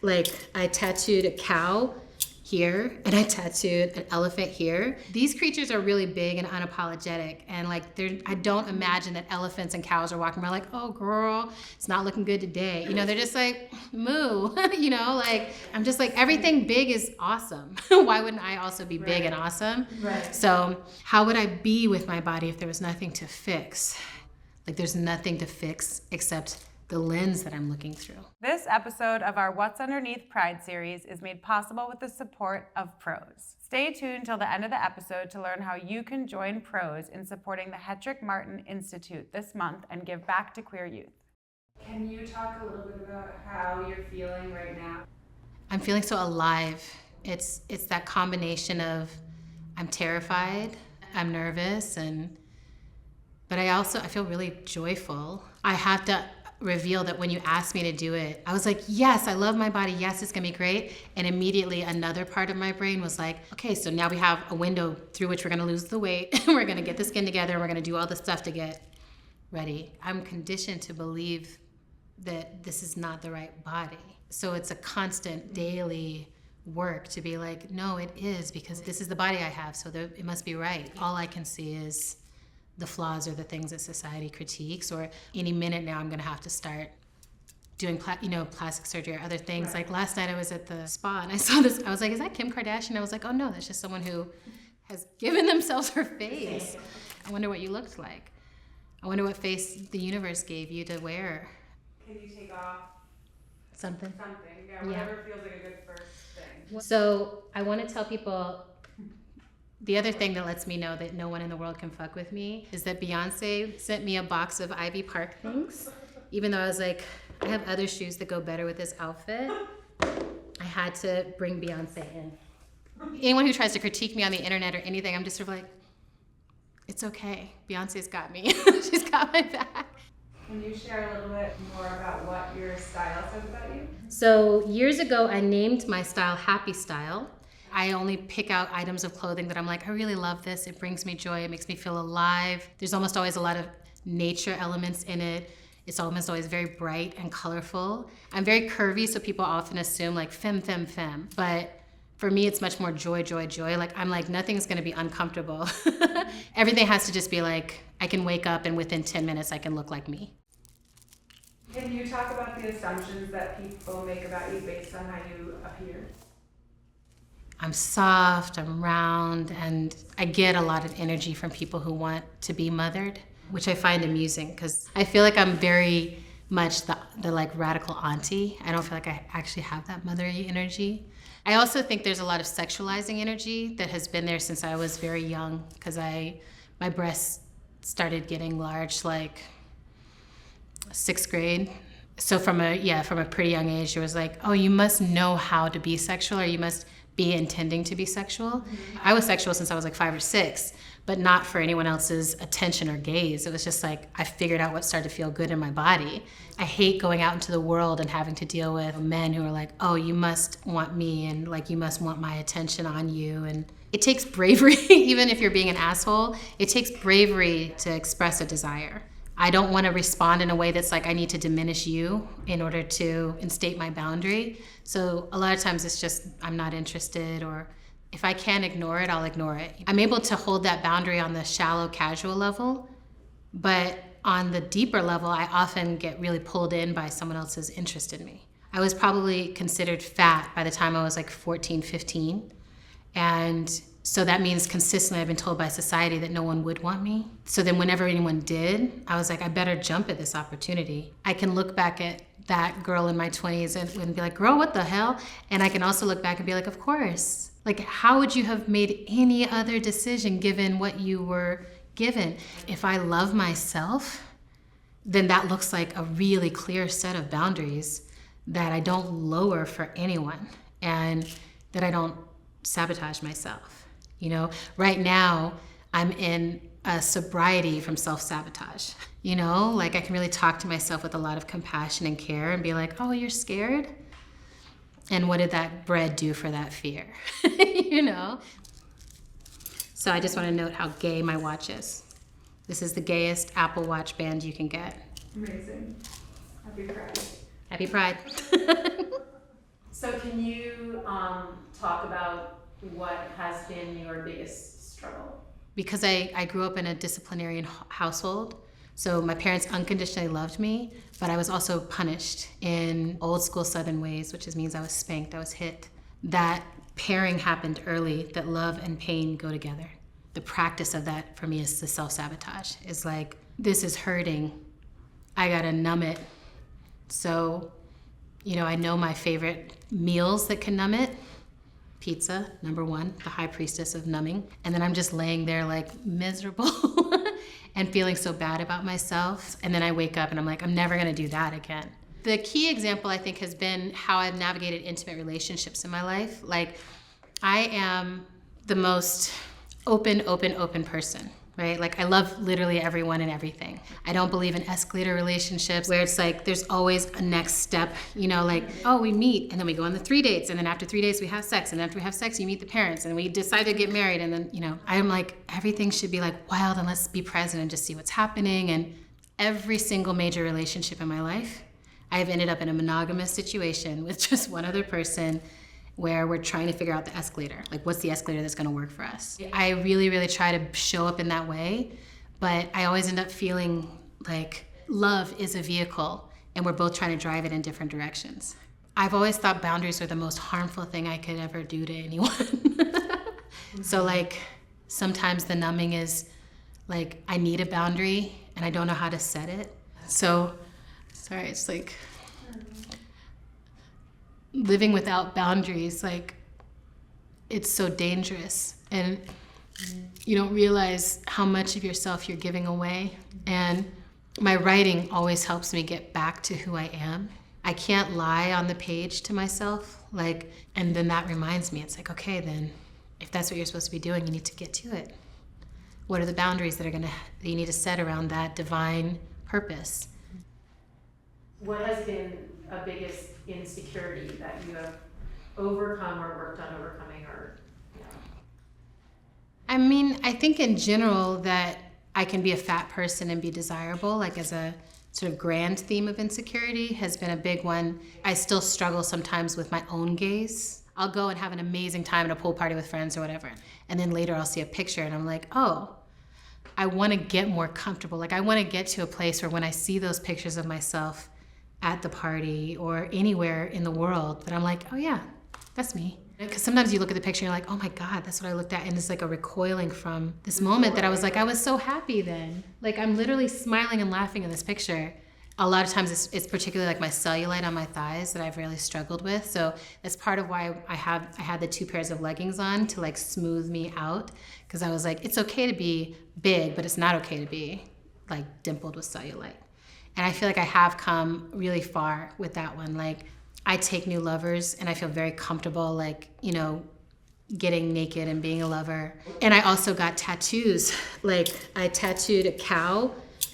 Like I tattooed a cow here and I tattooed an elephant here. These creatures are really big and unapologetic, and like I don't imagine that elephants and cows are walking around like, oh girl, it's not looking good today. You know, they're just like, moo, you know, like I'm just like, everything big is awesome. Why wouldn't I also be big and awesome? Right. So how would I be with my body if there was nothing to fix? Like there's nothing to fix except the lens that I'm looking through. This episode of our What's Underneath Pride series is made possible with the support of Pros. Stay tuned till the end of the episode to learn how you can join Pros in supporting the Hetrick Martin Institute this month and give back to queer youth. Can you talk a little bit about how you're feeling right now? I'm feeling so alive. It's that combination of I'm terrified, I'm nervous, but I feel really joyful. I have to reveal that when you asked me to do it, I was like, yes, I love my body. Yes, it's gonna be great. And immediately another part of my brain was like, okay, so now we have a window through which we're gonna lose the weight. We're gonna get the skin together. And we're gonna do all the stuff to get ready. I'm conditioned to believe that this is not the right body. So it's a constant daily work to be like, no, it is, because this is the body I have. So it must be right. All I can see is the flaws or the things that society critiques, or any minute now I'm gonna have to start doing plastic surgery or other things. Right. Like last night I was at the spa and I saw this, I was like, is that Kim Kardashian? I was like, oh no, that's just someone who has given themselves her face. I wonder what you looked like. I wonder what face the universe gave you to wear. Can you take off something? Yeah, whatever feels like a good first thing. So I wanna tell people, the other thing that lets me know that no one in the world can fuck with me is that Beyonce sent me a box of Ivy Park things. Even though I was like, I have other shoes that go better with this outfit, I had to bring Beyonce in. Anyone who tries to critique me on the internet or anything, I'm just sort of like, it's okay. Beyonce's got me. She's got my back. Can you share a little bit more about what your style says about you? So years ago, I named my style Happy Style. I only pick out items of clothing that I'm like, I really love this. It brings me joy. It makes me feel alive. There's almost always a lot of nature elements in it. It's almost always very bright and colorful. I'm very curvy, so people often assume like femme, femme, femme. But for me, it's much more joy, joy, joy. Like I'm like, nothing's gonna be uncomfortable. Everything has to just be like, I can wake up and within 10 minutes I can look like me. Can you talk about the assumptions that people make about you based on how you appear? I'm soft, I'm round, and I get a lot of energy from people who want to be mothered, which I find amusing because I feel like I'm very much the like radical auntie. I don't feel like I actually have that mothery energy. I also think there's a lot of sexualizing energy that has been there since I was very young, because my breasts started getting large like 6th grade. So from a pretty young age, it was like, oh, you must know how to be sexual, or you must be intending to be sexual. Mm-hmm. I was sexual since I was like 5 or 6, but not for anyone else's attention or gaze. It was just like, I figured out what started to feel good in my body. I hate going out into the world and having to deal with men who are like, oh, you must want me, and like, you must want my attention on you. And it takes bravery, even if you're being an asshole, it takes bravery to express a desire. I don't want to respond in a way that's like, I need to diminish you in order to instate my boundary. So a lot of times it's just, I'm not interested, or if I can't ignore it, I'll ignore it. I'm able to hold that boundary on the shallow, casual level, but on the deeper level, I often get really pulled in by someone else's interest in me. I was probably considered fat by the time I was like 14, 15. And so that means consistently I've been told by society that no one would want me. So then whenever anyone did, I was like, I better jump at this opportunity. I can look back at that girl in my 20s and be like, girl, what the hell? And I can also look back and be like, of course. Like, how would you have made any other decision given what you were given? If I love myself, then that looks like a really clear set of boundaries that I don't lower for anyone, and that I don't sabotage myself. You know, right now I'm in a sobriety from self-sabotage. You know, like I can really talk to myself with a lot of compassion and care and be like, oh, you're scared? And what did that bread do for that fear? You know? So I just want to note how gay my watch is. This is the gayest Apple Watch band you can get. Amazing. Happy Pride. Happy Pride. So can you talk about what has been your biggest struggle? Because I grew up in a disciplinarian household, so my parents unconditionally loved me, but I was also punished in old school Southern ways, which means I was spanked, I was hit. That pairing happened early, that love and pain go together. The practice of that for me is the self-sabotage. It's like, this is hurting, I gotta numb it. So, I know my favorite meals that can numb it. Pizza, number one, the high priestess of numbing. And then I'm just laying there like miserable and feeling so bad about myself. And then I wake up and I'm like, I'm never gonna do that again. The key example I think has been how I've navigated intimate relationships in my life. Like, I am the most open person, right? Like, I love literally everyone and everything. I don't believe in escalator relationships where it's like there's always a next step, like, oh, we meet and then we go on the 3 dates and then after 3 days we have sex and after we have sex you meet the parents and we decide to get married and then, I'm like, everything should be like wild and let's be present and just see what's happening. And every single major relationship in my life, I've ended up in a monogamous situation with just one other person where we're trying to figure out the escalator. Like, what's the escalator that's gonna work for us? I really, really try to show up in that way, but I always end up feeling like love is a vehicle and we're both trying to drive it in different directions. I've always thought boundaries are the most harmful thing I could ever do to anyone. So like, sometimes the numbing is like, I need a boundary and I don't know how to set it. So, sorry, it's like, living without boundaries, like, it's so dangerous. And you don't realize how much of yourself you're giving away. And my writing always helps me get back to who I am. I can't lie on the page to myself, and then that reminds me, it's like, okay, then if that's what you're supposed to be doing, you need to get to it. What are the boundaries that you need to set around that divine purpose? What has been a biggest insecurity that you have overcome or worked on overcoming I mean, I think in general that I can be a fat person and be desirable, like as a sort of grand theme of insecurity has been a big one. I still struggle sometimes with my own gaze. I'll go and have an amazing time at a pool party with friends or whatever, and then later I'll see a picture and I'm like, oh, I wanna get more comfortable. Like, I wanna get to a place where when I see those pictures of myself at the party or anywhere in the world, that I'm like, oh yeah, that's me. Because sometimes you look at the picture and you're like, oh my God, that's what I looked at. And it's like a recoiling from this moment that I was like, I was so happy then. Like, I'm literally smiling and laughing in this picture. A lot of times it's particularly like my cellulite on my thighs that I've really struggled with. So that's part of why I had the 2 pairs of leggings on to like smooth me out. Because I was like, it's okay to be big, but it's not okay to be like dimpled with cellulite. And I feel like I have come really far with that one. Like, I take new lovers and I feel very comfortable, like, getting naked and being a lover. And I also got tattoos. Like, I tattooed a cow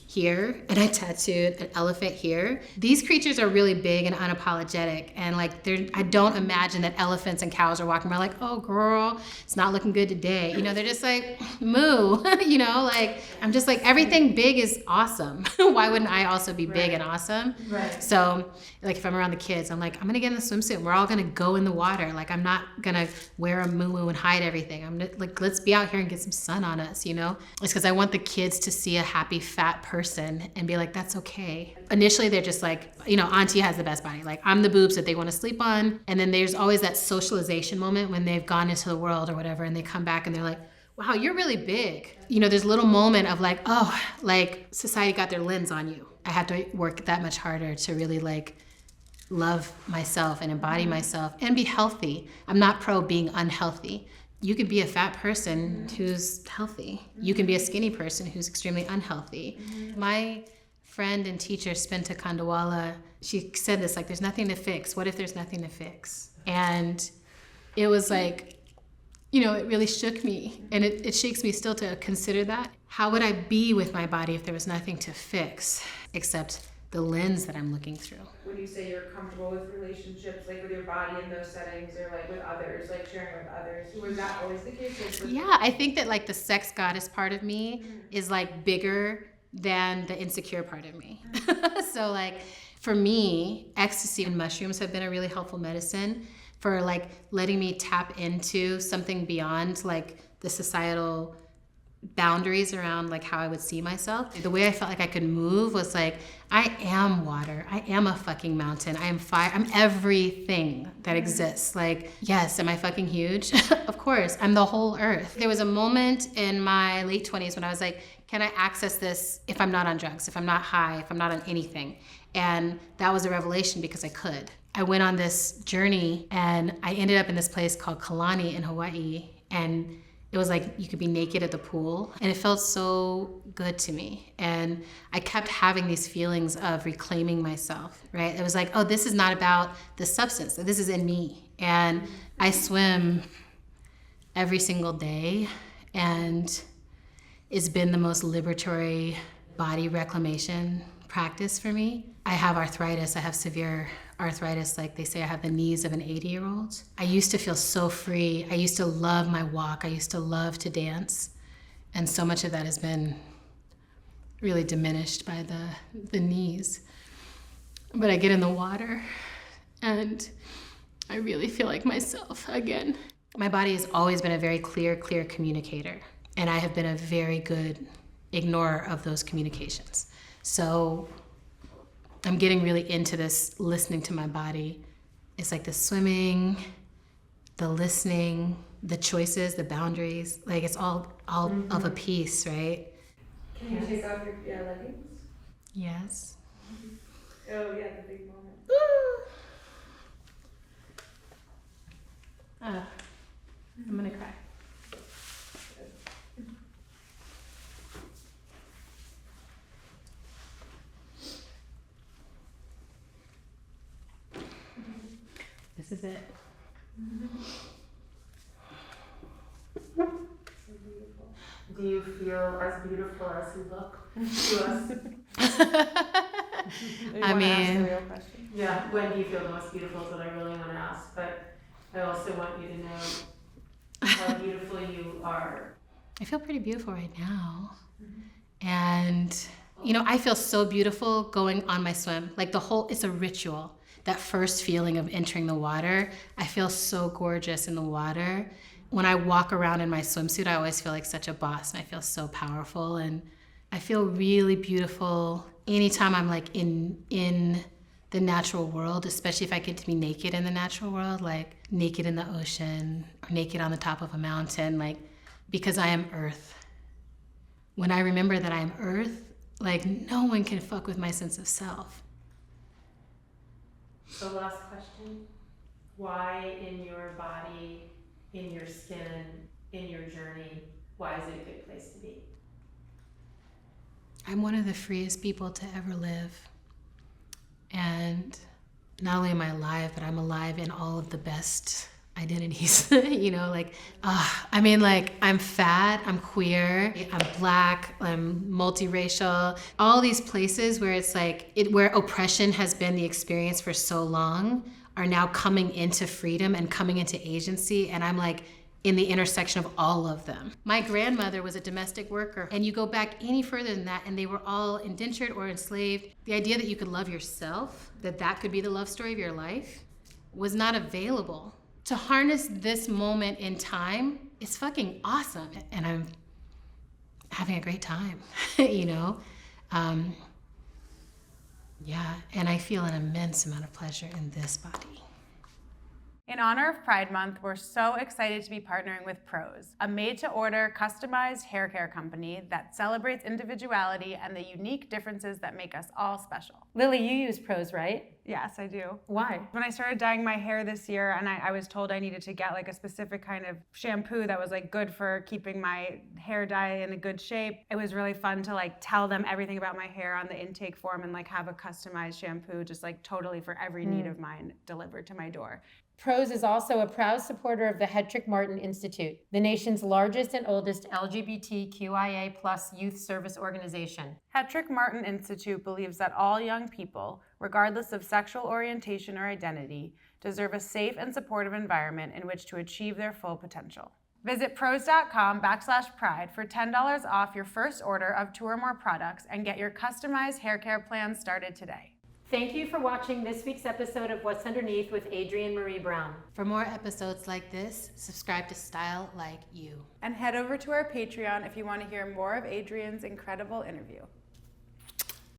here and I tattooed an elephant here. These creatures are really big and unapologetic, and like, I don't imagine that elephants and cows are walking around like, oh girl, it's not looking good today. They're just like, moo, like, I'm just like, everything big is awesome. Why wouldn't I also be big and awesome? Right. So like, if I'm around the kids, I'm like, I'm gonna get in the swimsuit and we're all gonna go in the water. Like, I'm not gonna wear a moo and hide everything. I'm like, let's be out here and get some sun on us, It's because I want the kids to see a happy fat person and be like, that's okay. Initially, they're just like, auntie has the best body. Like, I'm the boobs that they want to sleep on. And then there's always that socialization moment when they've gone into the world or whatever, and they come back and they're like, wow, you're really big. There's a little moment of like, oh, like, society got their lens on you. I have to work that much harder to really like love myself and embody myself and be healthy. I'm not pro being unhealthy. You could be a fat person who's healthy. You can be a skinny person who's extremely unhealthy. My friend and teacher, Spinta Kandawala, she said this, like, there's nothing to fix. What if there's nothing to fix? And it was like, it really shook me. And it shakes me still to consider that. How would I be with my body if there was nothing to fix except the lens that I'm looking through? Would you say you're comfortable with relationships, like with your body in those settings, or like with others, like sharing with others? Was that always the case? Yeah, I think that like the sex goddess part of me is like bigger than the insecure part of me. So like, For me, ecstasy and mushrooms have been a really helpful medicine for like letting me tap into something beyond like the societal boundaries around like how I would see myself. The way I felt like I could move was like, I am water. I am a fucking mountain. I am fire. I'm everything that exists. Like, yes, am I fucking huge? Of course, I'm the whole earth. There was a moment in my late 20s when I was like, can I access this if I'm not on drugs, if I'm not high, if I'm not on anything? And that was a revelation because I could. I went on this journey and I ended up in this place called Kalani in Hawaii. And it was like you could be naked at the pool, and it felt so good to me. And I kept having these feelings of reclaiming myself, right? It was like, oh, this is not about the substance, this is in me. And I swim every single day, and it's been the most liberatory body reclamation practice for me. I have arthritis, I have severe arthritis, like they say I have the knees of an 80-year-old. I used to feel so free. I used to love my walk. I used to love to dance. And so much of that has been really diminished by the knees. But I get in the water and I really feel like myself again. My body has always been a very clear communicator. And I have been a very good ignorer of those communications. So I'm getting really into this listening to my body. It's like the swimming, the listening, the choices, the boundaries. Like it's all of a piece, right? Can you take off your leggings? Yes. Oh yeah, the big moment. I'm gonna cry. This is it. So beautiful. Do you feel as beautiful as you look to us? I mean, the real question. Yeah, when do you feel the most beautiful is what I really want to ask, but I also want you to know how beautiful you are. I feel pretty beautiful right now. And, you know, I feel so beautiful going on my swim. Like it's a ritual. That first feeling of entering the water, I feel so gorgeous in the water. When I walk around in my swimsuit, I always feel like such a boss, and I feel so powerful, and I feel really beautiful anytime I'm like in the natural world, especially if I get to be naked in the natural world, like naked in the ocean or naked on the top of a mountain, like because I am earth. When I remember that I am earth, like no one can fuck with my sense of self. So last question, why in your body, in your skin, in your journey, why is it a good place to be? I'm one of the freest people to ever live. And not only am I alive, but I'm alive in all of the best identities, you know, like, I mean, like, I'm fat, I'm queer, I'm black, I'm multiracial, all these places where it's like, where oppression has been the experience for so long are now coming into freedom and coming into agency, and I'm like in the intersection of all of them. My grandmother was a domestic worker, and you go back any further than that, and they were all indentured or enslaved. The idea that you could love yourself, that could be the love story of your life, was not available. To harness this moment in time is fucking awesome. And I'm having a great time, you know? Yeah, and I feel an immense amount of pleasure in this body. In honor of Pride Month, we're so excited to be partnering with Prose, a made-to-order, customized hair care company that celebrates individuality and the unique differences that make us all special. Lily, you use Prose, right? Yes, I do. Why? When I started dyeing my hair this year, and I was told I needed to get like a specific kind of shampoo that was like good for keeping my hair dye in a good shape, it was really fun to like tell them everything about my hair on the intake form and like have a customized shampoo just like totally for every need of mine delivered to my door. Prose is also a proud supporter of the Hedrick Martin Institute, the nation's largest and oldest LGBTQIA+ youth service organization. Hedrick Martin Institute believes that all young people, regardless of sexual orientation or identity, deserve a safe and supportive environment in which to achieve their full potential. Visit prose.com/pride for $10 off your first order of 2 or more products and get your customized hair care plan started today. Thank you for watching this week's episode of What's Underneath with Adrienne Maree Brown. For more episodes like this, subscribe to Style Like You. And head over to our Patreon if you want to hear more of Adrienne's incredible interview.